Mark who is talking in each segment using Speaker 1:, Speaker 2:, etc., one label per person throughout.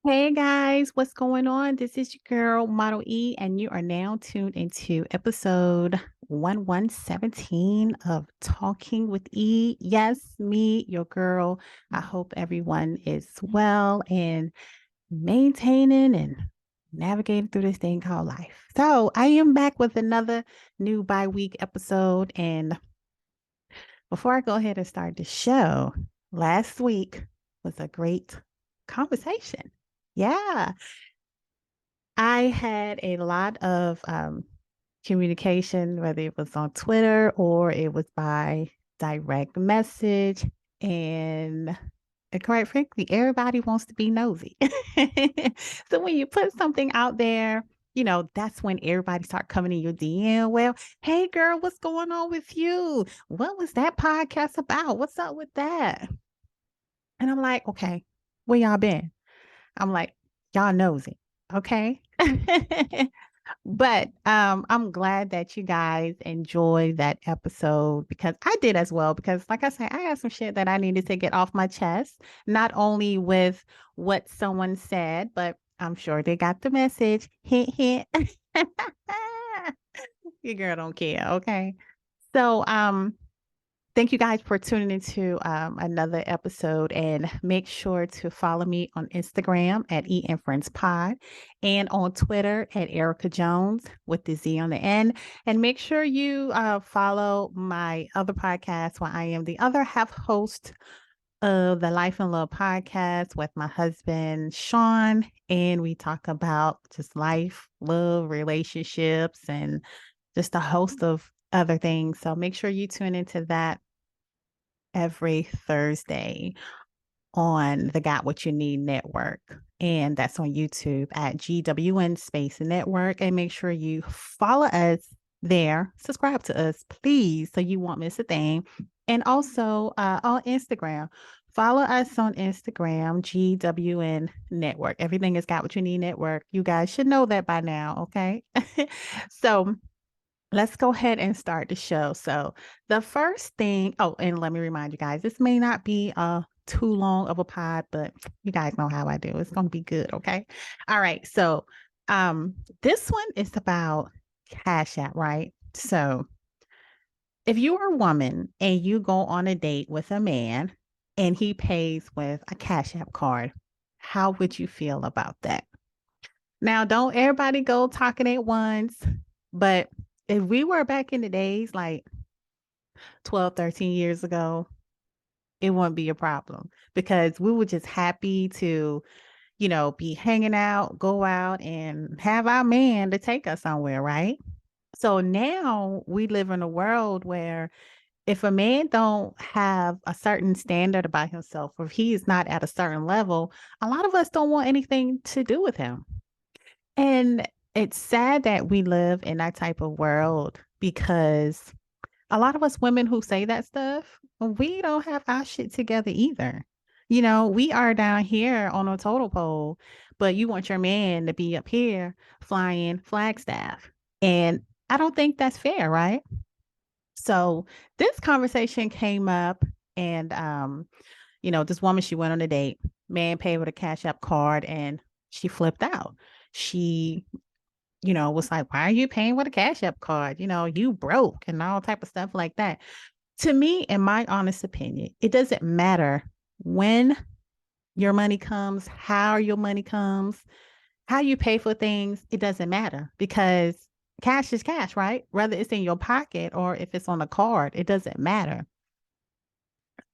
Speaker 1: Hey guys, what's going on? This is your girl, Model E, and you are now tuned into episode 1117 of Talking with E. Yes, me, your girl. I hope everyone is well and maintaining and navigating through this thing called life. So, I am back with another new bi-week episode. And before I go ahead and start the show, last week was a great conversation. Yeah, I had a lot of communication, whether it was on Twitter or it was by direct message. And quite frankly, everybody wants to be nosy. So when you put something out there, that's when everybody start coming in your DM. Well, hey girl, what's going on with you? What was that podcast about? What's up with that? And I'm like, okay, where y'all been? I'm like, y'all nosy. Okay. But I'm glad that you guys enjoyed that episode because I did as well. Because, like I said, I had some shit that I needed to get off my chest, not only with what someone said, but I'm sure they got the message. Hint, hint. Your girl don't care. Okay. So, thank you guys for tuning into another episode and make sure to follow me on Instagram at eFriendsPod and on Twitter at Erica Jones with the Z on the end. And make sure you follow my other podcast where I am the other half host of the Life and Love podcast with my husband, Sean. And we talk about just life, love, relationships, and just a host of other things. So make sure you tune into that every Thursday on the Got What You Need Network. And that's on YouTube at GWN Space Network. And make sure you follow us there. Subscribe to us, please, so you won't miss a thing. And also on Instagram. Follow us on Instagram, GWN Network. Everything is Got What You Need Network. You guys should know that by now, okay? So let's go ahead and start the show. So, the first thing, oh, and let me remind you guys, this may not be too long of a pod, but you guys know how I do. It's going to be good, okay? All right. So, this one is about Cash App, right? So, if you are a woman and you go on a date with a man and he pays with a Cash App card, how would you feel about that? Now, don't everybody go talking at once, but if we were back in the days like 12, 13 years ago, it wouldn't be a problem because we were just happy to, be hanging out, go out and have our man to take us somewhere, right? So now we live in a world where if a man don't have a certain standard about himself, or if he is not at a certain level, a lot of us don't want anything to do with him. And it's sad that we live in that type of world because a lot of us women who say that stuff, we don't have our shit together either. We are down here on a total pole, but you want your man to be up here flying Flagstaff. And I don't think that's fair, right? So this conversation came up and this woman, she went on a date, man paid with a Cash App card and she flipped out. She was like, why are you paying with a Cash App card? You broke and all type of stuff like that. To me, in my honest opinion, it doesn't matter when your money comes, how your money comes, how you pay for things. It doesn't matter because cash is cash, right? Whether it's in your pocket or if it's on a card, it doesn't matter.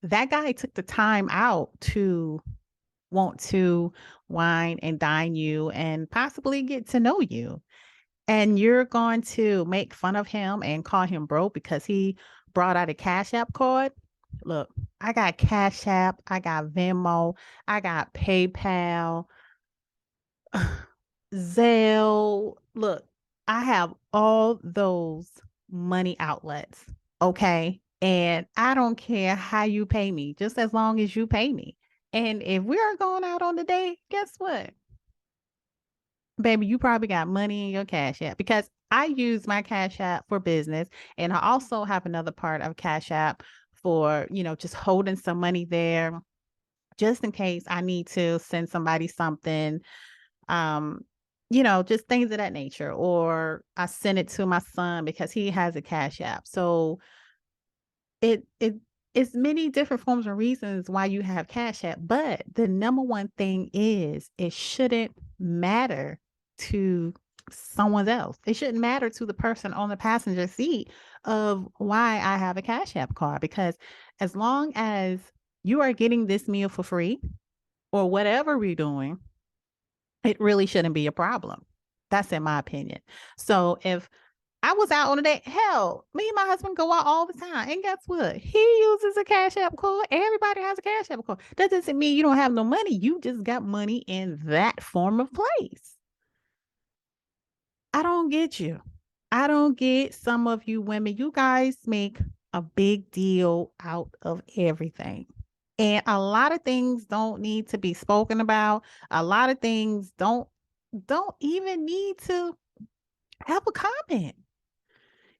Speaker 1: That guy took the time out to want to wine and dine you and possibly get to know you. And you're going to make fun of him and call him broke because he brought out a Cash App card. Look, I got Cash App, I got Venmo, I got PayPal, Zelle. Look, I have all those money outlets. Okay. And I don't care how you pay me, just as long as you pay me. And if we are going out on the day, guess what? Baby, you probably got money in your Cash App because I use my Cash App for business. And I also have another part of Cash App for, just holding some money there just in case I need to send somebody something, um, just things of that nature. Or I send it to my son because he has a Cash App. So it it's many different forms and reasons why you have Cash App, but the number one thing is it shouldn't matter to someone else. It shouldn't matter to the person on the passenger seat of why I have a Cash App card, because as long as you are getting this meal for free or whatever we're doing, it really shouldn't be a problem. That's in my opinion. So if I was out on a date, hell, me and my husband go out all the time. And guess what? He uses a Cash App card. Everybody has a Cash App card. That doesn't mean you don't have no money. You just got money in that form of place. I don't get you. I don't get some of you women. You guys make a big deal out of everything. And a lot of things don't need to be spoken about. A lot of things don't even need to have a comment.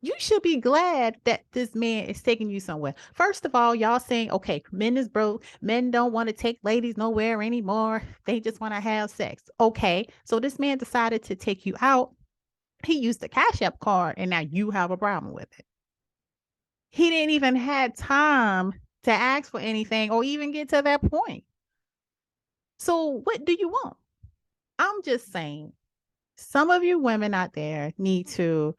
Speaker 1: You should be glad that this man is taking you somewhere. First of all, y'all saying, okay, men is broke. Men don't want to take ladies nowhere anymore. They just want to have sex. Okay. So this man decided to take you out. He used the Cash App card and now you have a problem with it. He didn't even have time to ask for anything or even get to that point. So what do you want? I'm just saying, some of you women out there need to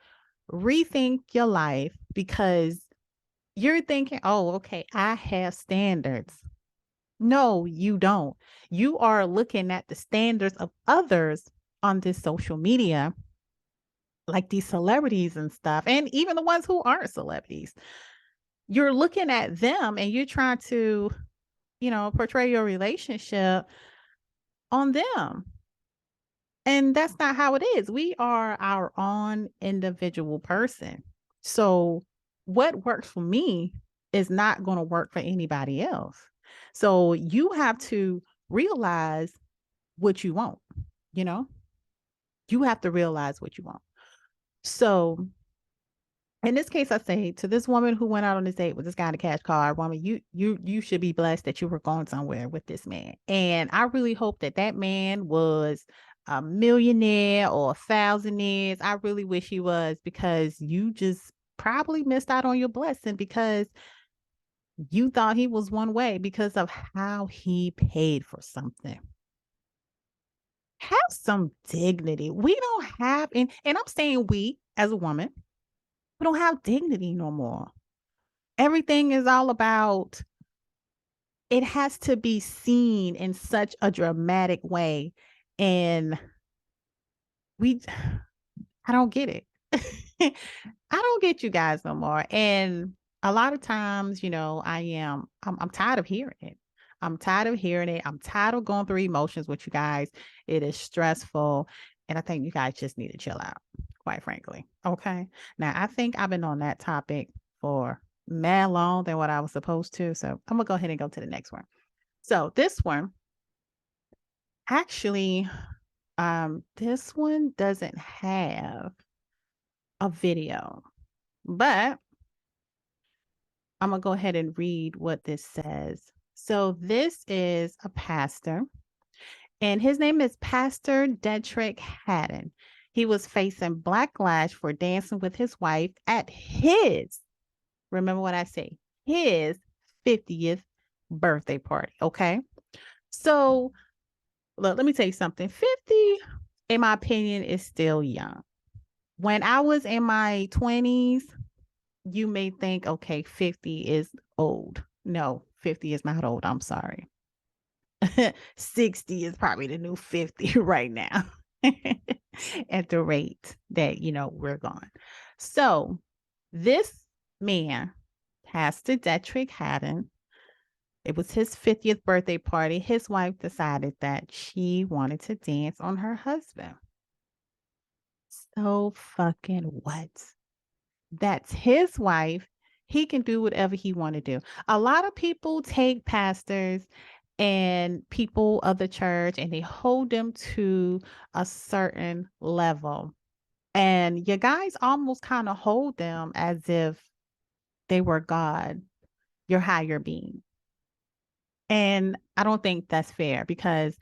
Speaker 1: rethink your life, because you're thinking, oh, okay, I have standards. No, you don't. You are looking at the standards of others on this social media, like these celebrities and stuff, and even the ones who aren't celebrities. You're looking at them and you're trying to, portray your relationship on them. And that's not how it is. We are our own individual person. So what works for me is not going to work for anybody else. So you have to realize what you want, you know? You have to realize what you want. So in this case, I say to this woman who went out on this date with this guy in a cash car, woman, you should be blessed that you were going somewhere with this man. And I really hope that that man was a millionaire or a thousandaire. I really wish he was, because you just probably missed out on your blessing because you thought he was one way because of how he paid for something. Have some dignity. We don't have, and I'm saying we as a woman, we don't have dignity no more. Everything is all about, it has to be seen in such a dramatic way. And we, I don't get it. I don't get you guys no more. And a lot of times, I'm tired of hearing it. I'm tired of hearing it. I'm tired of going through emotions with you guys. It is stressful. And I think you guys just need to chill out, quite frankly. Okay. Now, I think I've been on that topic for mad long than what I was supposed to. So I'm going to go ahead and go to the next one. So this one, actually, this one doesn't have a video, but I'm going to go ahead and read what this says. So this is a pastor, and his name is Pastor Dedrick Haddon. He was facing backlash for dancing with his wife at his, remember what I say, his 50th birthday party. Okay. So look, let me tell you something. 50, in my opinion, is still young. When I was in my 20s, you may think, okay, 50 is old. No, 50 is not old. I'm sorry. 60 is probably the new 50 right now at the rate that, we're going. So this man, Pastor Dedrick Haddon, it was his 50th birthday party. His wife decided that she wanted to dance on her husband. So fucking what? That's his wife. He can do whatever he want to do. A lot of people take pastors and people of the church and they hold them to a certain level. And you guys almost kind of hold them as if they were God, your higher being. And I don't think that's fair because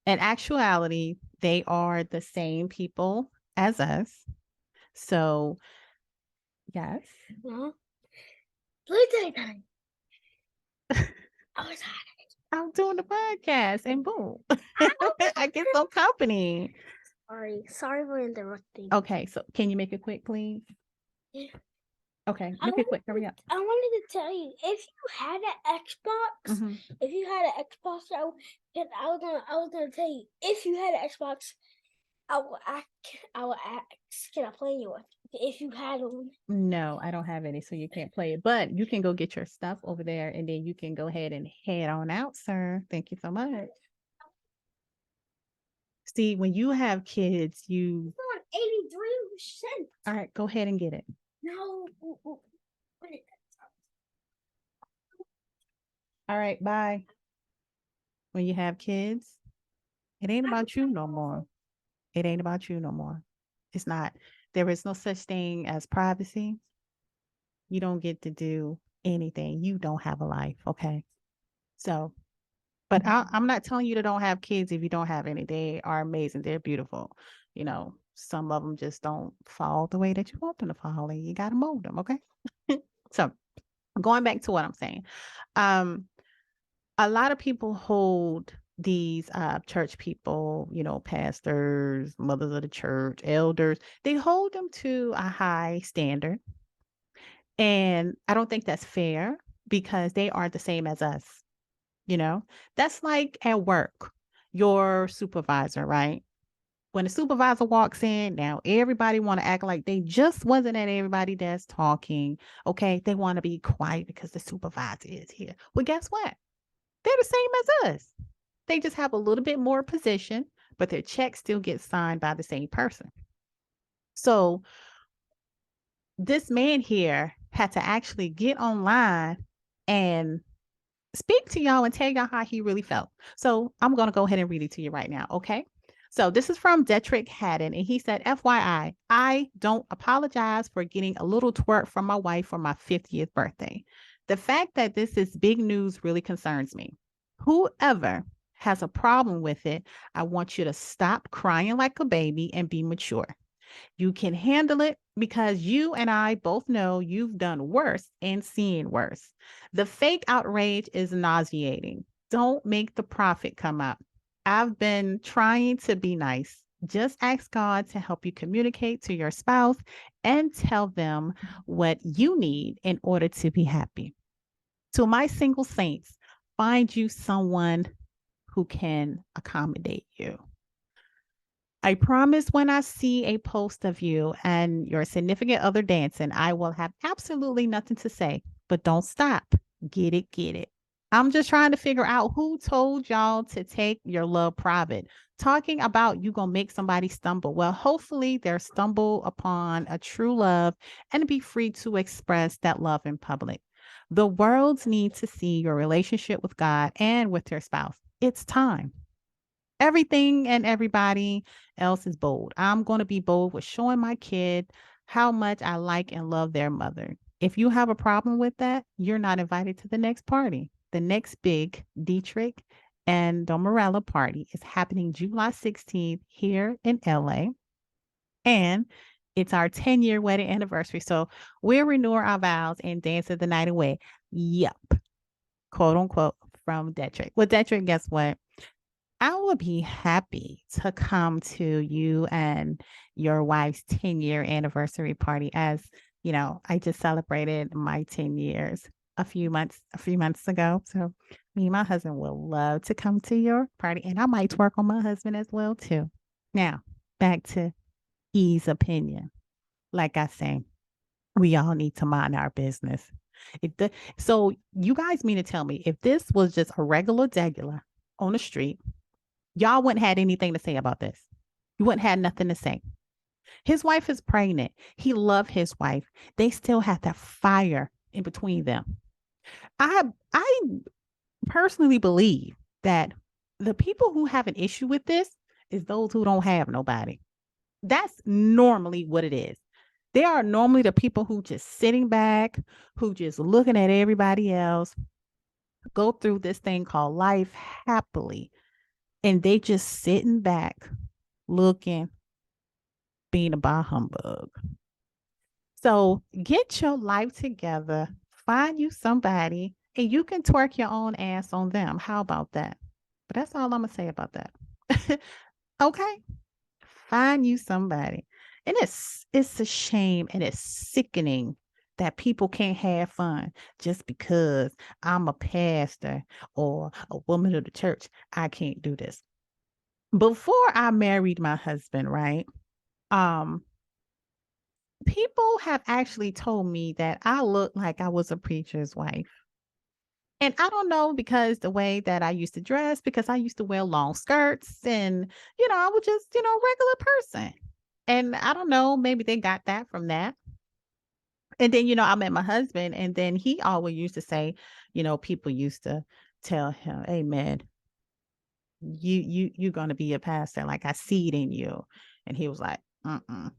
Speaker 1: in actuality, they are the same people as us. So, yes.
Speaker 2: Playtime time. I was hot.
Speaker 1: I'm doing the podcast and boom. I get some company.
Speaker 2: Sorry for interrupting.
Speaker 1: Okay, so can you make it quick, please?
Speaker 2: Yeah.
Speaker 1: Okay, make it quick. Hurry up.
Speaker 2: I wanted to tell you, if you had an Xbox, if you had an Xbox, I was gonna tell you, if you had an Xbox, I will ask, can I play you with? If you had one.
Speaker 1: No, I don't have any, so you can't play it. But you can go get your stuff over there, and then you can go ahead and head on out, sir. Thank you so much. See, when you have kids, you.
Speaker 2: It's on 83%.
Speaker 1: All right, go ahead and get it.
Speaker 2: No.
Speaker 1: All right, bye. When you have kids, it ain't about you no more. It ain't about you no more. It's not. There is no such thing as privacy. You don't get to do anything. You don't have a life. Okay. So, but I'm not telling you to don't have kids if you don't have any. They are amazing. They're beautiful. You know, some of them just don't fall the way that you want them to fall, and you got to mold them. Okay. So, going back to what I'm saying, a lot of people hold these church people, you know, pastors, mothers of the church, elders, they hold them to a high standard. And I don't think that's fair because they aren't the same as us. You know, that's like at work, your supervisor, right? When the supervisor walks in, now everybody want to act like they just wasn't at everybody that's talking. Okay, they want to be quiet because the supervisor is here. Well, guess what? They're the same as us. They just have a little bit more position, but their check still gets signed by the same person. So this man here had to actually get online and speak to y'all and tell y'all how he really felt. So I'm going to go ahead and read it to you right now. Okay. So this is from Detrick Haddon, and he said, FYI, I don't apologize for getting a little twerk from my wife for my 50th birthday. The fact that this is big news really concerns me. Whoever has a problem with it, I want you to stop crying like a baby and be mature. You can handle it because you and I both know you've done worse and seen worse. The fake outrage is nauseating. Don't make the prophet come up. I've been trying to be nice. Just ask God to help you communicate to your spouse and tell them what you need in order to be happy. To my single saints, find you someone who can accommodate you. I promise when I see a post of you and your significant other dancing, I will have absolutely nothing to say, but don't stop. Get it, get it. I'm just trying to figure out who told y'all to take your love private. Talking about you going to make somebody stumble. Well, hopefully they'll stumble upon a true love and be free to express that love in public. The world needs to see your relationship with God and with your spouse. It's time. Everything and everybody else is bold. I'm going to be bold with showing my kid how much I like and love their mother. If you have a problem with that, you're not invited to the next party. The next big Dietrich and Domarella party is happening July 16th here in LA. And it's our 10-year wedding anniversary. So we're renewing our vows and dancing the night away. Yep. Quote unquote from Dietrich. Well, Dietrich, guess what? I will be happy to come to you and your wife's 10-year anniversary party. As you know, I just celebrated my 10 years a few months ago. So me and my husband will love to come to your party, and I might work on my husband as well too. Now, back to E's opinion. Like I say, we all need to mind our business. So you guys mean to tell me if this was just a regular degular on the street, y'all wouldn't had anything to say about this. You wouldn't had nothing to say. His wife is pregnant. He loved his wife. They still had that fire in between them. I personally believe that the people who have an issue with this is those who don't have nobody. That's normally what it is. They are normally the people who just sitting back, who just looking at everybody else, go through this thing called life happily, and they just sitting back, looking, being a bah humbug. So get your life together, find you somebody, and you can twerk your own ass on them. How about that? But that's all I'm gonna say about that. Okay. Find you somebody. And it's a shame and it's sickening that people can't have fun just because I'm a pastor or a woman of the church. I can't do this. Before I married my husband, right? Um, people have actually told me that I look like I was a preacher's wife. And I don't know because the way that I used to dress, because I used to wear long skirts and, I was just, regular person. And I don't know, maybe they got that from that. And then, I met my husband, and then he always used to say, people used to tell him, "Hey man, you're gonna be a pastor, like I see it in you." And he was like, "Mm-mm."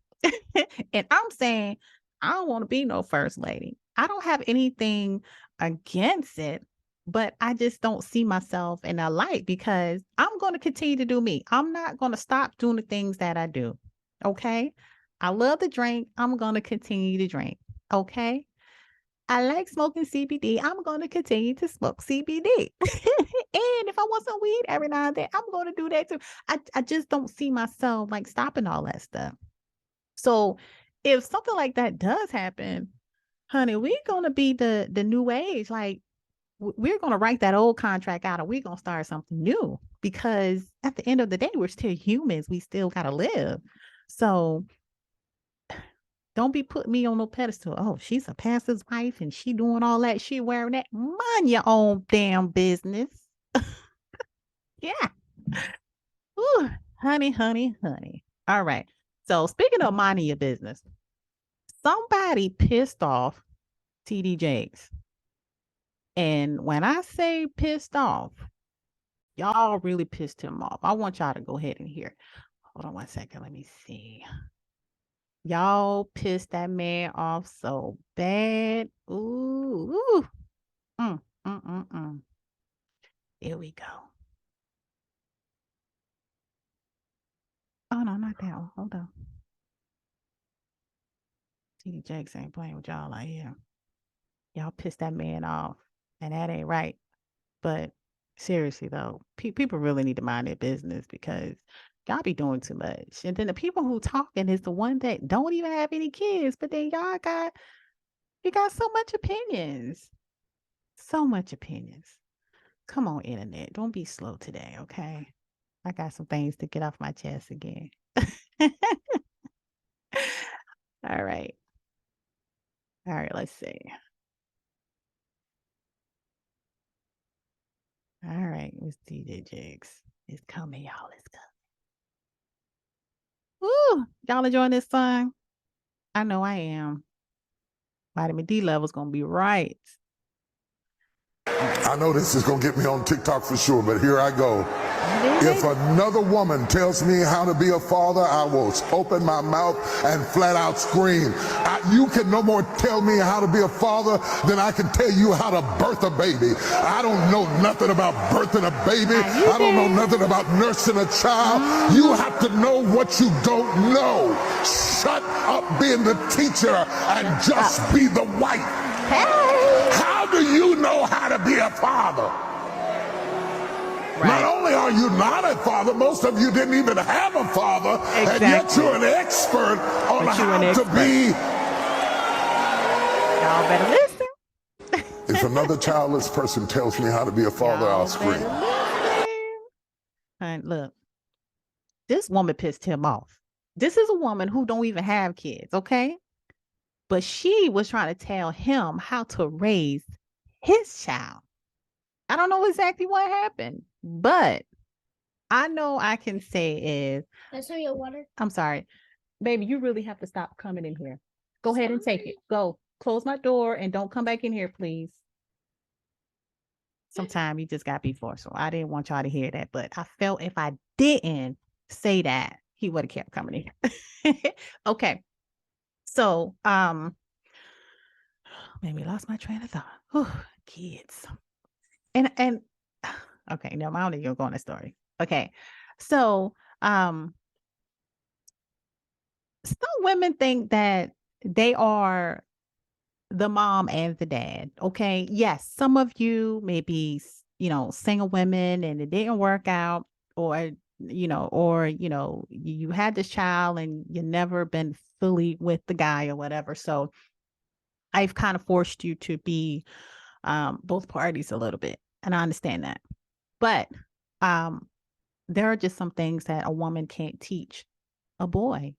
Speaker 1: And I'm saying, I don't want to be no first lady. I don't have anything against it, but I just don't see myself in a light because I'm going to continue to do me. I'm not going to stop doing the things that I do. Okay. I love to drink. I'm going to continue to drink. Okay. I like smoking CBD. I'm going to continue to smoke CBD. And if I want some weed every now and then, I'm going to do that too. I just don't see myself like stopping all that stuff. So if something like that does happen, honey, we're gonna be the new age. Like we're gonna write that old contract out and we're gonna start something new because at the end of the day, we're still humans. We still gotta live. So don't be putting me on no pedestal. Oh, she's a pastor's wife and she doing all that. She wearing that. Mind your own damn business. Yeah. Ooh, honey, honey, honey. All right. So speaking of minding your business, somebody pissed off TD Jakes. And when I say pissed off, y'all really pissed him off. I want y'all to go ahead and hear. Hold on one second. Let me see. Y'all pissed that man off so bad. Ooh, ooh. Mm, mm, mm, mm. Here we go. Oh, no, not that one. Hold on. TD Jakes ain't playing with y'all out here. Y'all pissed that man off. And that ain't right. But seriously though, people really need to mind their business because y'all be doing too much. And then the people who talking is the one that don't even have any kids, but then you got so much opinions. So much opinions. Come on, internet. Don't be slow today, okay? I got some things to get off my chest again. All right. All right, let's see. All right, Miss DJ Jigs. It's coming, y'all. It's coming. Woo! Y'all enjoying this song? I know I am. Vitamin D level's gonna be right.
Speaker 3: I know this is going to get me on TikTok for sure, but here I go. If another woman tells me how to be a father, I will open my mouth and flat out scream. You can no more tell me how to be a father than I can tell you how to birth a baby. I don't know nothing about birthing a baby. I don't know nothing about nursing a child. You have to know what you don't know. Shut up being the teacher and just be the wife. How do you know how to be a father? Right. Not only are you not a father, most of you didn't even have a father, and yet you're an expert on how to be.
Speaker 1: Y'all better listen.
Speaker 3: If another childless person tells me how to be a father, I'll scream.
Speaker 1: And look, this woman pissed him off. This is a woman who don't even have kids, okay? But she was trying to tell him how to raise his child. I don't know exactly what happened, but I know I can say is.
Speaker 2: That's some your water.
Speaker 1: I'm sorry. Baby, you really have to stop coming in here. Go ahead and take it. Go. Close my door and don't come back in here, please. Sometimes you just got to be forceful. I didn't want y'all to hear that, but I felt if I didn't say that, he would have kept coming in. Okay. So, maybe lost my train of thought. Whew, kids. And okay, no, I don't even go on the story. Okay. So some women think that they are the mom and the dad. Okay. Yes, some of you may be, single women and it didn't work out, or you had this child and you never been fully with the guy or whatever. So I've kind of forced you to be both parties a little bit. And I understand that. But um there are just some things that a woman can't teach a boy.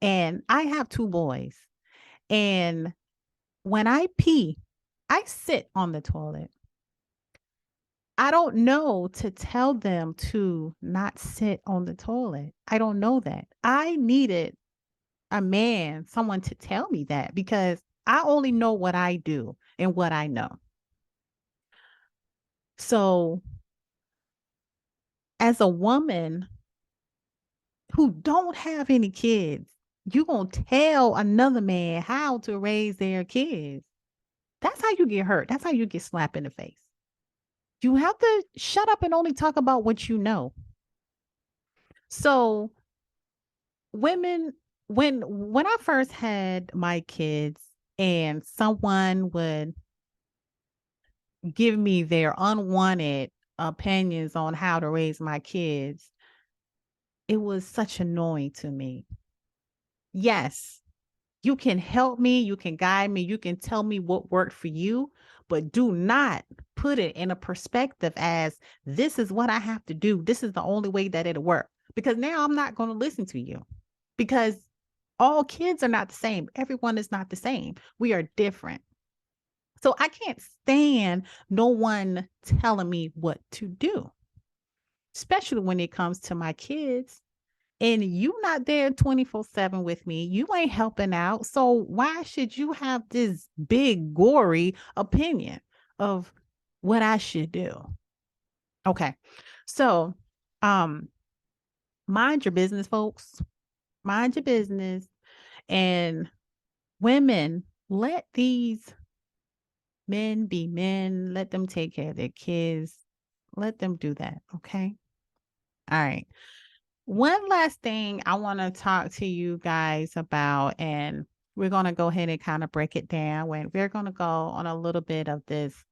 Speaker 1: And I have two boys. And when I pee, I sit on the toilet. I don't know to tell them to not sit on the toilet. I don't know that. I needed a man, someone to tell me that, because I only know what I do and what I know. So, as a woman who don't have any kids, you going to tell another man how to raise their kids. That's how you get hurt. That's how you get slapped in the face. You have to shut up and only talk about what you know. So women, when I first had my kids and someone would give me their unwanted opinions on how to raise my kids, it was such annoying to me. Yes, you can help me, you can guide me, you can tell me what worked for you, but do not put it in a perspective as this is what I have to do. This is the only way that it'll work. Because now I'm not going to listen to you, because all kids are not the same. Everyone is not the same. We are different. So I can't stand no one telling me what to do, especially when it comes to my kids. And you not there 24/7 with me. You ain't helping out. So why should you have this big gory opinion of what I should do? Okay. So, mind your business, folks. Mind your business. And women, let these men be men. Let them take care of their kids. Let them do that. Okay. All right. One last thing I want to talk to you guys about, and we're going to go ahead and kind of break it down. When we're going to go on a little bit of this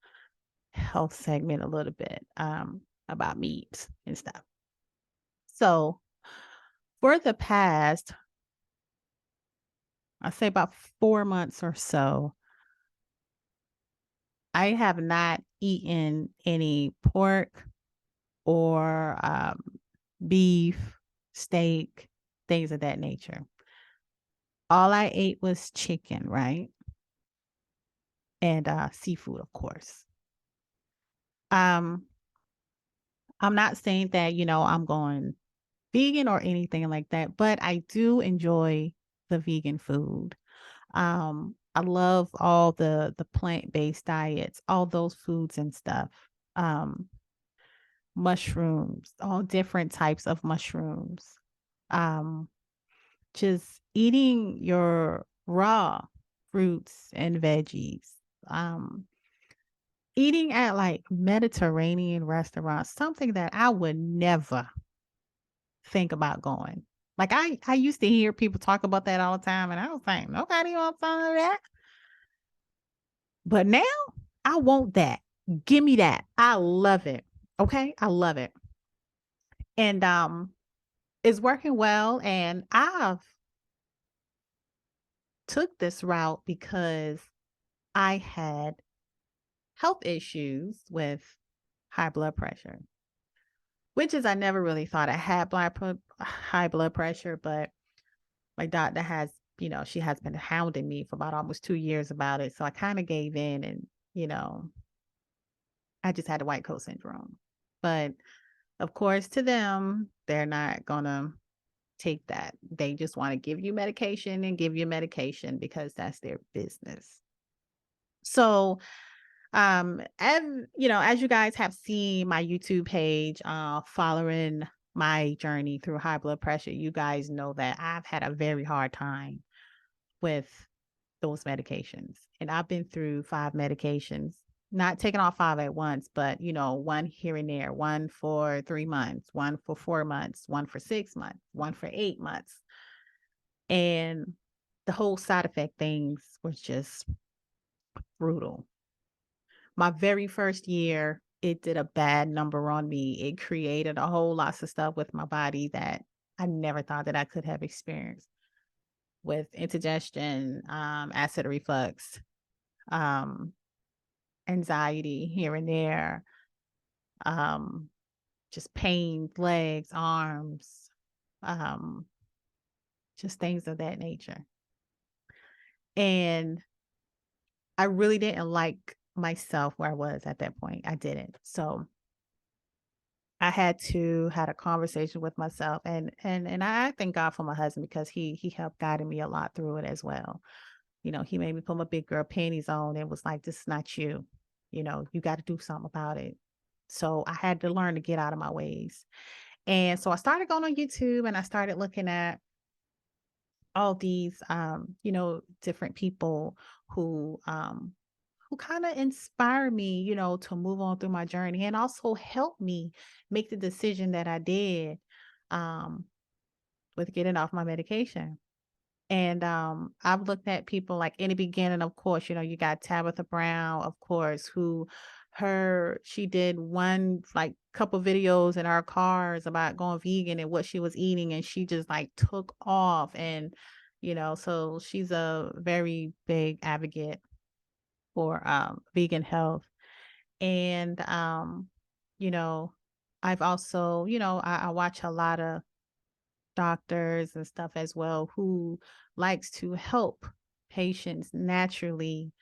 Speaker 1: health segment, a little bit about meat and stuff. So, for the past, I say about 4 months or so, I have not eaten any pork or beef, steak, things of that nature. All I ate was chicken, right? And seafood, of course. Um, I'm not saying that, I'm going vegan or anything like that, but I do enjoy the vegan food. I love all the plant-based diets, all those foods and stuff. Um, Mushrooms, all different types of mushrooms. Um, just eating your raw fruits and veggies. Um, Eating at like Mediterranean restaurants, something that I would never think about going. Like I used to hear people talk about that all the time, and I was like, nobody wants some of that. But now I want that. Give me that. I love it. Okay. I love it. And it's working well. And I've took this route because I had health issues with high blood pressure, which is I never really thought I had high blood pressure, but my doctor has, she has been hounding me for about almost 2 years about it. So I kind of gave in and, I just had the white coat syndrome. But of course, to them, they're not going to take that. They just want to give you medication and give you medication because that's their business. So, as you guys have seen my YouTube page, following my journey through high blood pressure, you guys know that I've had a very hard time with those medications. And I've been through 5 medications not taking all 5 at once, but, one here and there, one for 3 months, one for 4 months, one for 6 months, one for 8 months. And the whole side effect things was just brutal. My very first year, it did a bad number on me. It created a whole lots of stuff with my body that I never thought that I could have experienced, with indigestion, acid reflux, um, anxiety here and there, um, just pain, legs, arms, um, just things of that nature. And I really didn't like myself where I was at that point. I didn't. So I had a conversation with myself, and I thank God for my husband, because he helped guiding me a lot through it as well. He made me put my big girl panties on and was like, "This is not you. You got to do something about it." So I had to learn to get out of my ways. And so I started going on YouTube, and I started looking at all these different people who kind of inspire me, to move on through my journey, and also help me make the decision that I did um with getting off my medication. And I've looked at people like, in the beginning, of course, you got Tabitha Brown, of course, who she did one like couple videos in our cars about going vegan and what she was eating, and she just like took off. And so she's a very big advocate for vegan health. And you know I've also, I watch a lot of doctors and stuff as well, who likes to help patients naturally,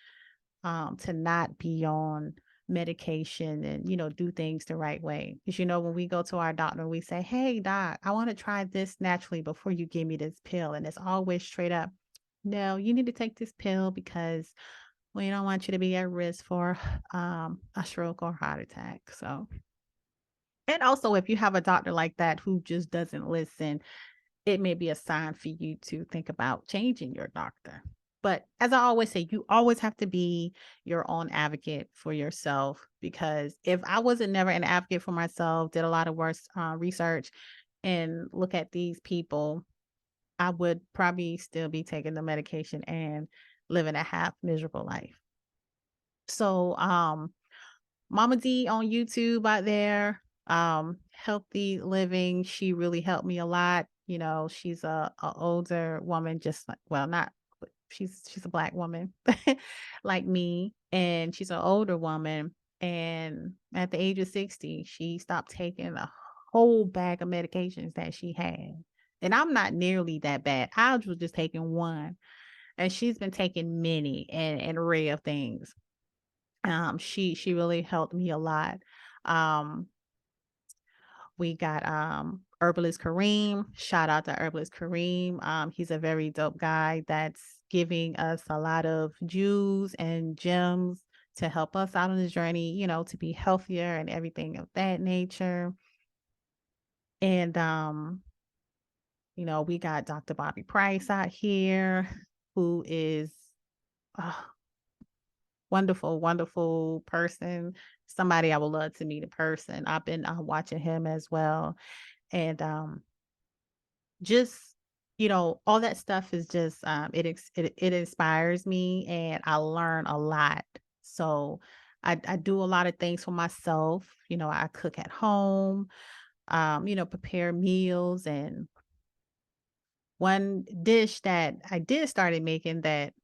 Speaker 1: to not be on medication, and do things the right way. Because when we go to our doctor, we say, "Hey doc, I want to try this naturally before you give me this pill," and it's always straight up, "No, you need to take this pill because we don't want you to be at risk for a stroke or heart attack." So, and also, if you have a doctor like that who just doesn't listen, it may be a sign for you to think about changing your doctor. But as I always say, you always have to be your own advocate for yourself, because if I wasn't never an advocate for myself, did a lot of research and look at these people, I would probably still be taking the medication and living a half miserable life. So, Mama D on YouTube out there, healthy living. She really helped me a lot. She's a older woman, just like, well, not, but she's a Black woman like me, and she's an older woman. And at the age of 60, she stopped taking a whole bag of medications that she had. And I'm not nearly that bad. I was just taking one, and she's been taking many and an array of things. She really helped me a lot. Um, we got Herbalist Kareem. Shout out to Herbalist Kareem. He's a very dope guy that's giving us a lot of jewels and gems to help us out on this journey, to be healthier and everything of that nature. And we got Dr. Bobby Price out here, who is wonderful, wonderful person. Somebody I would love to meet in person. I've been watching him as well. And just, all that stuff is just, it inspires me, and I learn a lot. So I do a lot of things for myself. I cook at home, prepare meals. And one dish that I did started making that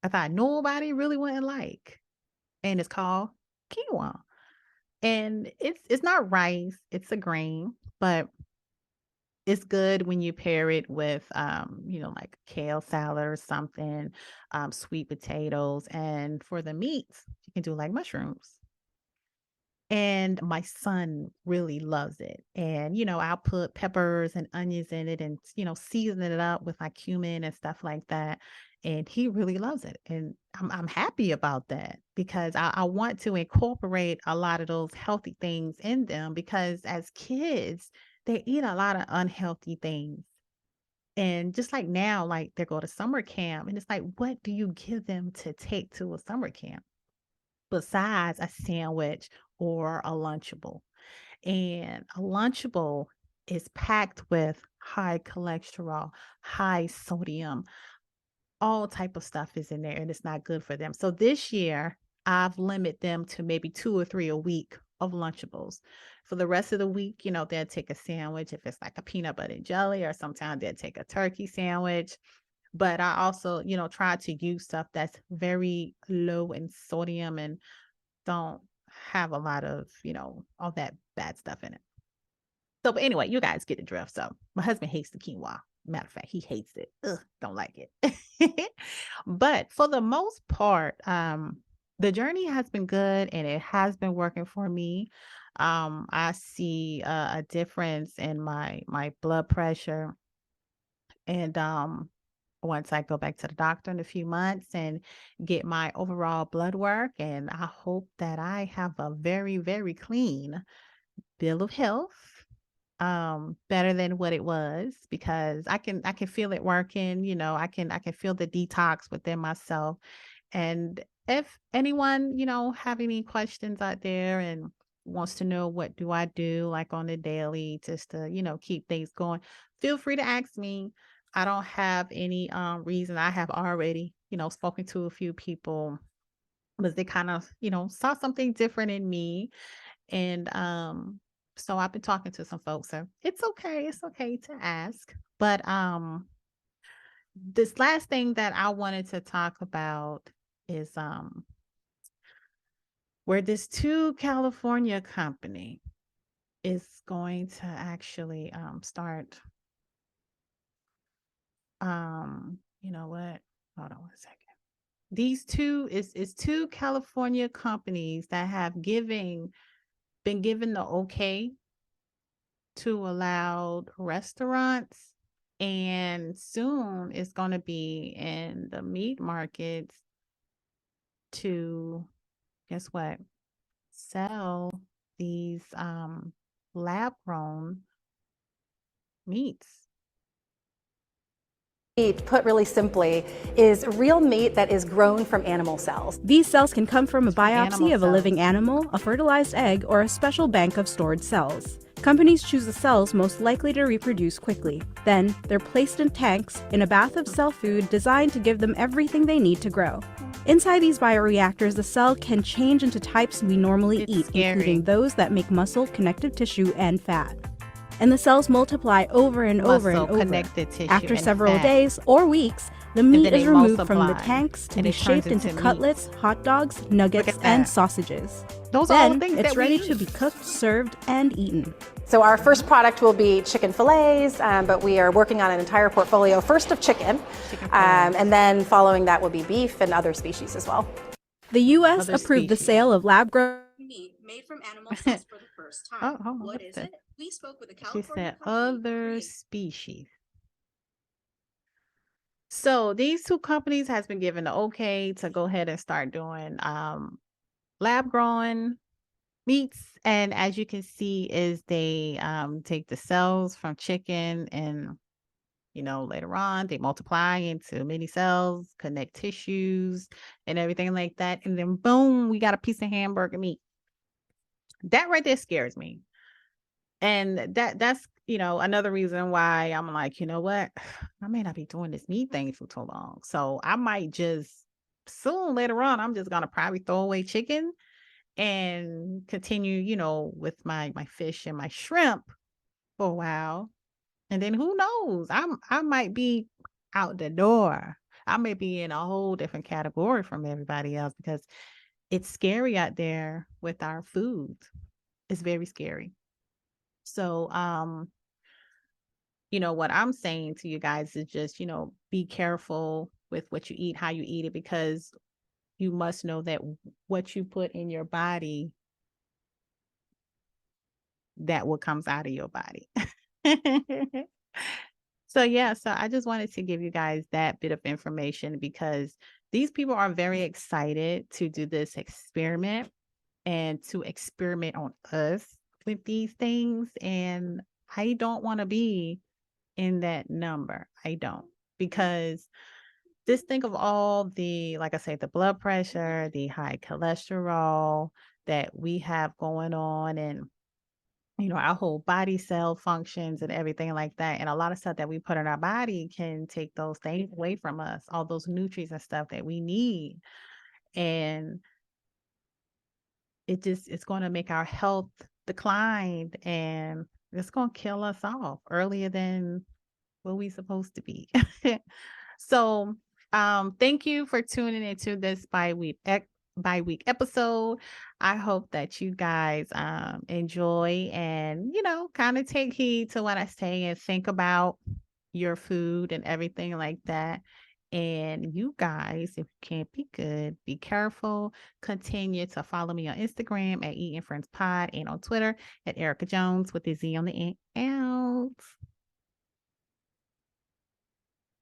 Speaker 1: I thought nobody really wouldn't like, and it's called quinoa. And it's not rice, it's a grain, but it's good when you pair it with like kale salad or something, sweet potatoes, and for the meats, you can do like mushrooms. And my son really loves it. And, I'll put peppers and onions in it, and, season it up with like cumin and stuff like that. And he really loves it. And I'm happy about that, because I want to incorporate a lot of those healthy things in them, because as kids, they eat a lot of unhealthy things. And just like now, like they go to summer camp, and it's like, what do you give them to take to a summer camp? besides a sandwich or a Lunchable. And a Lunchable is packed with high cholesterol, high sodium, all type of stuff is in there, and it's not good for them. So this year, I've limited them to maybe 2 or 3 a week of Lunchables. For the rest of the week, they'll take a sandwich if it's like a peanut butter and jelly, or sometimes they'll take a turkey sandwich. But I also, try to use stuff that's very low in sodium and don't have a lot of, all that bad stuff in it. So, but anyway, you guys get the drift. So my husband hates the quinoa. Matter of fact, he hates it. Ugh, don't like it. But for the most part, the journey has been good and it has been working for me. I see a difference in my blood pressure, and once I go back to the doctor in a few months and get my overall blood work, and I hope that I have a very, very clean bill of health, better than what it was, because I can feel it working. I can feel the detox within myself. And if anyone, have any questions out there and wants to know what do I do like on the daily just to, keep things going, feel free to ask me. I don't have any reason. I have already, spoken to a few people because they kind of, saw something different in me. And so I've been talking to some folks. So it's okay. It's okay to ask. But this last thing that I wanted to talk about is where this 2 California company is going to actually start. You know what? Hold on 1 second. These two is 2 California companies that have been given the okay to allow restaurants, and soon it's going to be in the meat markets to, guess what, sell these lab grown meats.
Speaker 4: Meat, put really simply, is real meat that is grown from animal cells.
Speaker 5: These cells can come from a
Speaker 1: Animal
Speaker 5: biopsy of a
Speaker 1: cells.
Speaker 5: living animal, a fertilized egg, or a special bank of stored cells. Companies choose the cells most likely to reproduce quickly. Then, they're placed in tanks in a bath of cell food designed to give them everything they need to grow. Inside these bioreactors, the cell can change into types we normally
Speaker 1: It's
Speaker 5: eat,
Speaker 1: scary.
Speaker 5: including those that make muscle, connective tissue, and fat. And the cells multiply over and over and
Speaker 1: Muscle,
Speaker 5: over.
Speaker 1: connective tissue,
Speaker 5: After
Speaker 1: and
Speaker 5: several
Speaker 1: fat.
Speaker 5: days or weeks, the meat
Speaker 1: then
Speaker 5: is
Speaker 1: they
Speaker 5: removed from the
Speaker 1: multiply,
Speaker 5: tanks to
Speaker 1: and
Speaker 5: be
Speaker 1: it turns
Speaker 5: shaped into
Speaker 1: into
Speaker 5: cutlets, hot dogs, nuggets,
Speaker 1: at
Speaker 5: and
Speaker 1: that.
Speaker 5: sausages.
Speaker 1: Those are all
Speaker 5: Then
Speaker 1: things
Speaker 5: it's
Speaker 1: that we
Speaker 5: ready
Speaker 1: eat.
Speaker 5: to be cooked, served, and eaten.
Speaker 4: So our first product will be chicken fillets, but we are working on an entire portfolio, first of chicken, and then following that will be beef and other species as well.
Speaker 5: The U.S.
Speaker 1: Other
Speaker 5: approved the
Speaker 1: species.
Speaker 5: sale of lab-grown meat made from animal cells for the first time.
Speaker 1: Oh, hold on,
Speaker 5: What
Speaker 1: what's
Speaker 5: is
Speaker 1: that?
Speaker 5: it? We spoke with a
Speaker 1: She
Speaker 5: California
Speaker 1: said
Speaker 5: company to
Speaker 1: other
Speaker 5: create.
Speaker 1: species. So these 2 companies has been given the okay to go ahead and start doing lab grown meats. And as you can see, is they take the cells from chicken, and later on they multiply into many cells, connect tissues and everything like that. And then boom, we got a piece of hamburger meat. That right there scares me. And that's another reason why I'm like, you know what? I may not be doing this meat thing for too long. So I might just soon later on, I'm just gonna probably throw away chicken and continue, with my fish and my shrimp for a while. And then who knows? I might be out the door. I may be in a whole different category from everybody else, because it's scary out there with our food. It's very scary. So what I'm saying to you guys is just, be careful with what you eat, how you eat it, because you must know that what you put in your body, that what comes out of your body. So I just wanted to give you guys that bit of information, because these people are very excited to do this experiment and to experiment on us with these things. And I don't want to be in that number. I don't, because just think of all the, like I say, the blood pressure, the high cholesterol that we have going on, and our whole body cell functions and everything like that. And a lot of stuff that we put in our body can take those things away from us, all those nutrients and stuff that we need. And it's going to make our health decline, and it's going to kill us off earlier than what we supposed to be. So, thank you for tuning into this bi-week episode. I hope that you guys enjoy and kind of take heed to what I say and think about your food and everything like that. And you guys, if you can't be good, be careful. Continue to follow me on Instagram at Eating Friends Pod and on Twitter at Erica Jones with the Z on the end. Out.